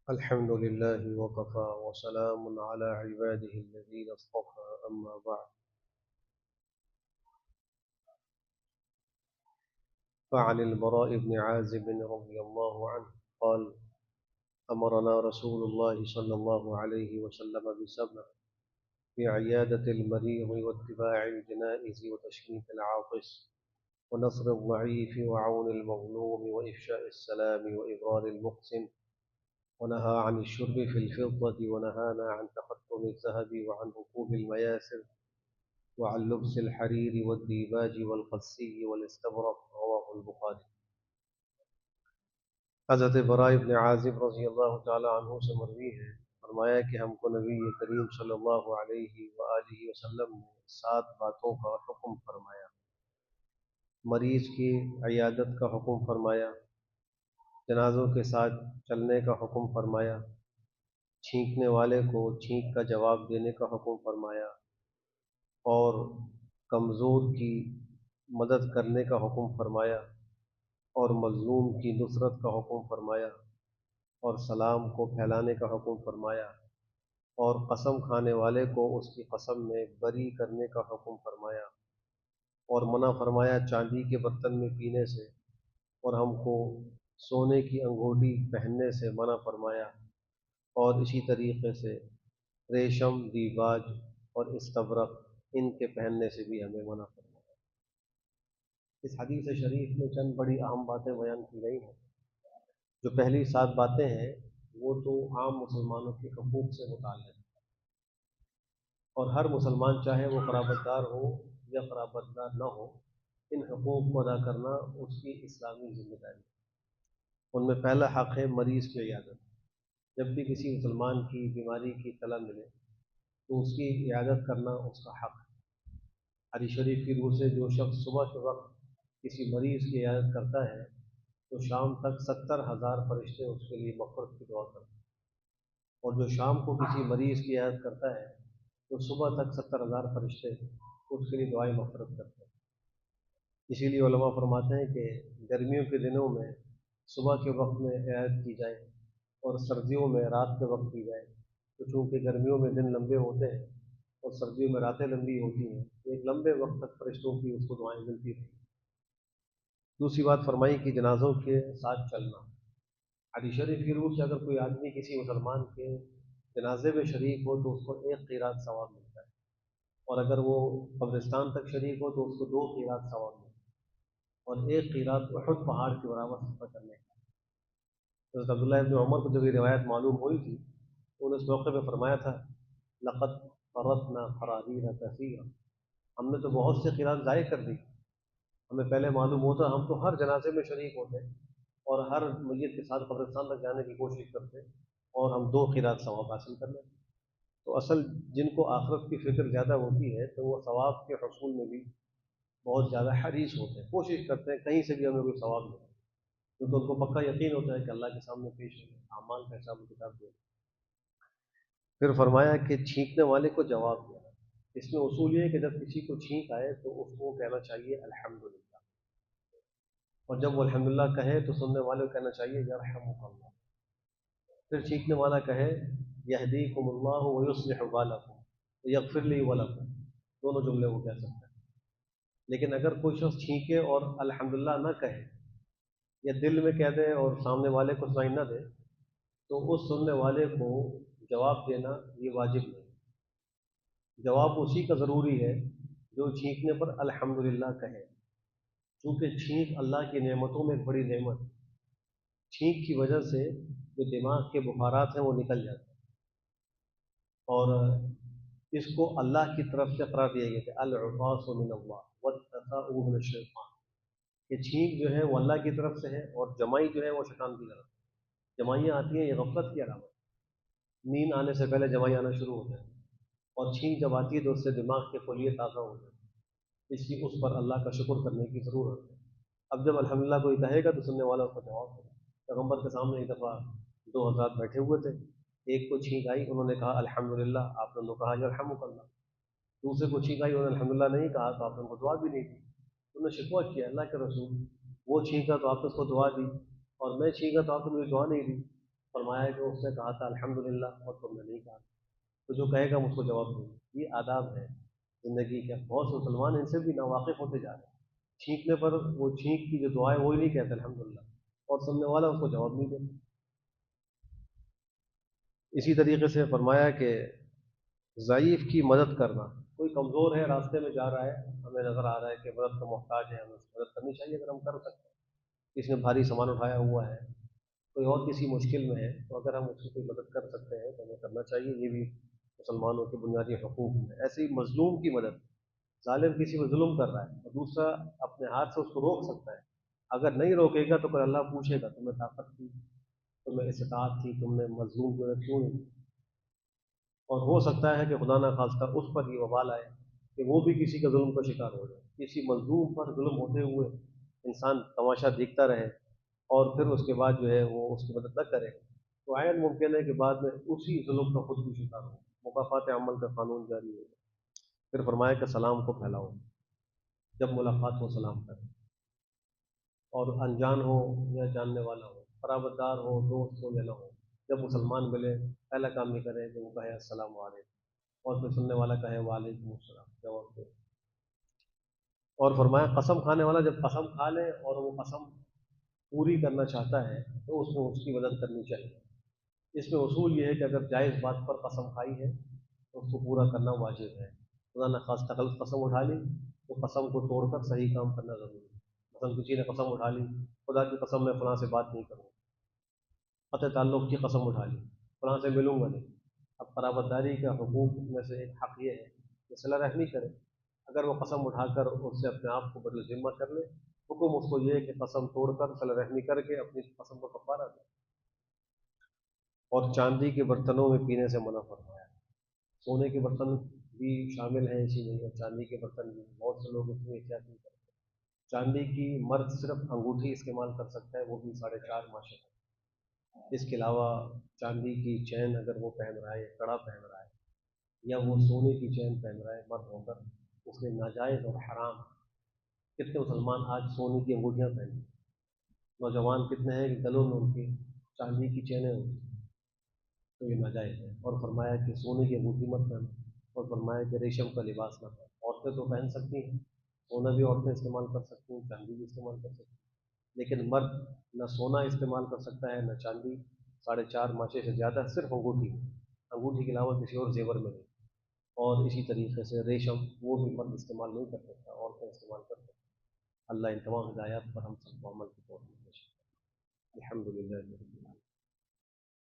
الحمد لله وكفى وسلام على عباده الذين اصطفى أما بعد. فعن البراء بن عازب رضي الله عنه قال: أمرنا رسول الله صلى الله عليه وسلم بسبع: بعيادة المريض واتباع الجنائز وتشميت العاطس ونصر الضعيف وعون المظلوم وإفشاء السلام وإبرار المحسن، ونهى عن الشرب في الفضة، ونهانا عن تختم الذهب وعن ركوب المياسر وعن لبس الحرير والديباج والقسي والاستبرق. رواه البخاری. حضرت براء ابن عازب رضی اللہ تعالی عنہ سے مروی ہے، فرمایا کہ ہم کو نبی کریم صلی اللہ علیہ وآلہ وسلم نے 7 باتوں کا حکم فرمایا۔ مریض کی عیادت کا حکم فرمایا، جنازوں کے ساتھ چلنے کا حکم فرمایا، چھینکنے والے کو چھینک کا جواب دینے کا حکم فرمایا، اور کمزور کی مدد کرنے کا حکم فرمایا، اور مظلوم کی نصرت کا حکم فرمایا، اور سلام کو پھیلانے کا حکم فرمایا، اور قسم کھانے والے کو اس کی قسم میں بری کرنے کا حکم فرمایا، اور منع فرمایا چاندی کے برتن میں پینے سے، اور ہم کو سونے کی انگوٹھی پہننے سے منع فرمایا، اور اسی طریقے سے ریشم، دیباج اور استبرق ان کے پہننے سے بھی ہمیں منع فرمایا۔ اس حدیث شریف میں چند بڑی اہم باتیں بیان کی گئی ہیں۔ جو پہلی 7 باتیں ہیں وہ تو عام مسلمانوں کے حقوق سے متعلق ہیں، اور ہر مسلمان چاہے وہ قرابت دار ہو یا قرابت دار نہ ہو، ان حقوق کو ادا کرنا اس کی اسلامی ذمہ داری ہے۔ ان میں پہلا حق ہے مریض کی عیادت۔ جب بھی کسی مسلمان کی بیماری کی اطلاع ملے تو اس کی عیادت کرنا اس کا حق ہے۔ حدیث شریف کی روح سے جو شخص صبح کے وقت کسی مریض کی عیادت کرتا ہے تو شام تک 70,000 فرشتے اس کے لیے مغفرت کی دعا کرتے ہیں، اور جو شام کو کسی مریض کی عیادت کرتا ہے تو صبح تک 70,000 فرشتے اس کے لیے دعائیں مغفرت کرتے ہیں۔ اسی لیے علماء فرماتے ہیں کہ گرمیوں کے دنوں میں صبح کے وقت میں عیادت کی جائے اور سردیوں میں رات کے وقت کی جائے، تو چونکہ گرمیوں میں دن لمبے ہوتے ہیں اور سردیوں میں راتیں لمبی ہوتی ہیں، تو ایک لمبے وقت تک فرشتوں کی اس کو دعائیں ملتی رہیں۔ دوسری بات فرمائی کہ جنازوں کے ساتھ چلنا۔ حدیث شریف کی روح سے اگر کوئی آدمی کسی مسلمان کے جنازے میں شریک ہو تو اس کو 1 قیرات ثواب ملتا ہے، اور اگر وہ قبرستان تک شریک ہو تو اس کو 2 قیرات ثواب ملتا ہے، اور 1 قیرات احد پہاڑ کے برابر سفر کرنے کا۔ حضرت عبداللہ ابن عمر کو جب یہ روایت معلوم ہوئی تھی تو انہوں نے اس موقع پہ فرمایا تھا: لقد فرطنا قرارین کثیرا، ہم نے تو بہت سے قیرات ضائع کر دی۔ ہمیں پہلے معلوم ہوتا ہم تو ہر جنازے میں شریک ہوتے اور ہر میت کے ساتھ قبرستان تک جانے کی کوشش کرتے، اور ہم 2 قیرات ثواب حاصل کر لیتے۔ تو اصل جن کو آخرت کی فکر زیادہ ہوتی ہے تو وہ ثواب کے حصول میں بھی بہت زیادہ حریص ہوتے ہیں، کوشش کرتے ہیں کہیں سے بھی ہمیں کوئی ثواب ملے، کیونکہ ان کو پکا یقین ہوتا ہے کہ اللہ کے سامنے پیش ہوگا، اعمال کا حساب و کتاب دے۔ پھر فرمایا کہ چھینکنے والے کو جواب دینا۔ اس میں اصول یہ ہے کہ جب کسی کو چھینک آئے تو اس کو کہنا چاہیے الحمدللہ، اور جب وہ الحمدللہ کہے تو سننے والے کو کہنا چاہیے یرحمک اللہ۔ پھر چھینکنے والا کہے یہدیکم اللہ ویصلح بالکم یغفر لی ولکم، دونوں جملے وہ کہہ سکتا ہے۔ لیکن اگر کوئی شخص چھینکے اور الحمدللہ نہ کہے، یا دل میں کہہ دے اور سامنے والے کو سنائی نہ دے، تو اس سننے والے کو جواب دینا یہ واجب نہیں۔ جواب اسی کا ضروری ہے جو چھینکنے پر الحمدللہ کہے، چونکہ چھینک اللہ کی نعمتوں میں ایک بڑی نعمت ہے۔ چھینک کی وجہ سے جو دماغ کے بخارات ہیں وہ نکل جاتے ہیں، اور اس کو اللہ کی طرف سے قرار دیا گیا کہ العطاس من اللہ والتقاء من الشیطان، یہ چھینک جو ہے وہ اللہ کی طرف سے ہے، اور جمائی جو ہے وہ شیطان کی طرف سے۔ جمائیاں آتی ہیں یہ غفلت کی علامت، نیند آنے سے پہلے جمائی آنا شروع ہوتا ہے، اور چھینک جب آتی ہے تو اس سے دماغ کے خلیے تازہ ہو جاتے ہیں، اس لیے اس پر اللہ کا شکر کرنے کی ضرورت ہے۔ اب جب الحمدللہ کوئی کہے گا تو سننے والا اس کا جواب دے گا۔ پیغمبر کے سامنے ایک دفعہ 2 حضرات بیٹھے ہوئے تھے، ایک کو چھینک آئی، انہوں نے کہا الحمدللہ، آپ نے ان کو کہا یرحمک اللہ۔ دوسرے کو چھینک آئی، انہوں نے الحمدللہ نہیں کہا تو آپ نے ان کو دعا بھی نہیں دی۔ انہوں نے شکوہ کیا اللہ کے رسول، وہ چھینکا تو آپ نے اس کو دعا دی، اور میں چھینکا تو آپ نے مجھے دعا نہیں دی۔ فرمایا کہ اس نے کہا تھا الحمدللہ اور تم نے نہیں کہا، تو جو کہے گا ہم اس کو جواب دیں گے۔ یہ آداب ہے زندگی کے۔ بہت سے مسلمان ان سے بھی ناواقف ہوتے جا رہے ہیں، چھینکنے پر وہ چھینک کی جو دعائیں وہی نہیں کہتے الحمدللہ، اور سننے والا اس کو جواب نہیں دیتا۔ اسی طریقے سے فرمایا کہ ضعیف کی مدد کرنا، کوئی کمزور ہے راستے میں جا رہا ہے، ہمیں نظر آ رہا ہے کہ مدد کا محتاج ہے، ہمیں اس کی مدد کرنی چاہیے اگر ہم کر سکتے ہیں۔ کسی نے بھاری سامان اٹھایا ہوا ہے، کوئی اور کسی مشکل میں ہے، تو اگر ہم اس کی کوئی مدد کر سکتے ہیں تو ہمیں کرنا چاہیے۔ یہ بھی مسلمانوں کے بنیادی حقوق ہیں۔ ایسے ہی مظلوم کی مدد، ظالم کسی پر ظلم کر رہا ہے اور دوسرا اپنے ہاتھ سے اس کو روک سکتا ہے، اگر نہیں روکے گا تو پھر اللہ پوچھے گا تمہیں طاقت تھی، تمہیں استطاعت تھی، تم نے مظلوم کی مدد کیوں نہیں کی؟ اور ہو سکتا ہے کہ خدا نہ خواستہ اس پر یہ وبال آئے کہ وہ بھی کسی کے ظلم کا شکار ہو جائے، کسی مظلوم پر ظلم ہوتے ہوئے انسان تماشا دیکھتا رہے اور پھر اس کے بعد جو ہے وہ اس کی مدد نہ کرے، تو عین ممکن ہے کہ بعد میں اسی ظلم کا خود بھی شکار ہو۔ مکافات عمل کا قانون جاری ہو۔ پھر فرمایا کہ سلام کو پھیلاؤ، جب ملاقات ہو سلام کریں، اور انجان ہو یا جاننے والا ہو، قرابت دار ہو، دوست ہو یا نہ ہو، جب مسلمان ملے پہلا کام یہ کرے کہ وہ کہے السلام علیکم، اور پھر سننے والا کہے وعلیکم السلام، جواب دے۔ اور فرمایا قسم کھانے والا جب قسم کھا لے اور وہ قسم پوری کرنا چاہتا ہے تو اس میں اس کی مدد کرنی چاہیے۔ اس میں اصول یہ ہے کہ اگر جائز بات پر قسم کھائی ہے تو اس کو پورا کرنا واجب ہے۔ خدا نخواستہ غلط قسم اٹھا لی تو قسم کو توڑ کر صحیح کام کرنا ضروری ہے۔ مثلا کسی نے قسم اٹھا لی، خدا کی قسم میں فلاں سے بات نہیں کروں، قطع تعلق کی قسم اٹھا لی، فلاں سے ملوں گا نہیں۔ اب قرابت داری کا حقوق میں سے ایک حق یہ ہے کہ صلہ رحمی کرے۔ اگر وہ قسم اٹھا کر اس سے اپنے آپ کو بدل ذمہ کر لے، حکم اس کو یہ ہے کہ قسم توڑ کر صلہ رحمی کر کے اپنی قسم کو کفارہ دے۔ اور چاندی کے برتنوں میں پینے سے منع فرمایا۔ سونے کے برتن بھی شامل ہیں اسی میں، اور چاندی کے برتن بھی، بہت سے لوگ اس میں احتیاط نہیں کرتے۔ چاندی کی مرد صرف انگوٹھی استعمال کر سکتا ہے، وہ بھی 4.5 ماشے تک۔ اس کے علاوہ چاندی کی چین اگر وہ پہن رہا ہے یا کڑا پہن رہا ہے، یا وہ سونے کی چین پہن رہا ہے مرد ہو کر، اس میں ناجائز اور حرام۔ کتنے مسلمان آج سونے کی انگوٹھیاں پہنتے ہیں، نوجوان کتنے ہیں کہ گلوں میں ان کی چاندی کی چینیں ہوتی ہیں، تو یہ ناجائز ہے۔ اور فرمایا کہ سونے کی انگوٹھی مت پہنو، اور فرمایا کہ ریشم کا لباس نہ پہنو۔ عورتیں تو پہن سکتی ہیں، سونا بھی عورتیں استعمال کر سکتی ہیں، چاندی بھی استعمال کر سکتی ہیں، لیکن مرد نہ سونا استعمال کر سکتا ہے نہ چاندی، 4.5 ماشے سے زیادہ صرف انگوٹھی، انگوٹھی کے علاوہ کسی اور زیور میں نہیں۔ اور اسی طریقے سے ریشم وہ بھی مرد استعمال نہیں کر سکتا، عورتیں استعمال کر سکتی۔ اللہ ان تمام ہدایات پر ہم سب کو عمل کی توفیق دے۔ الحمد للہ۔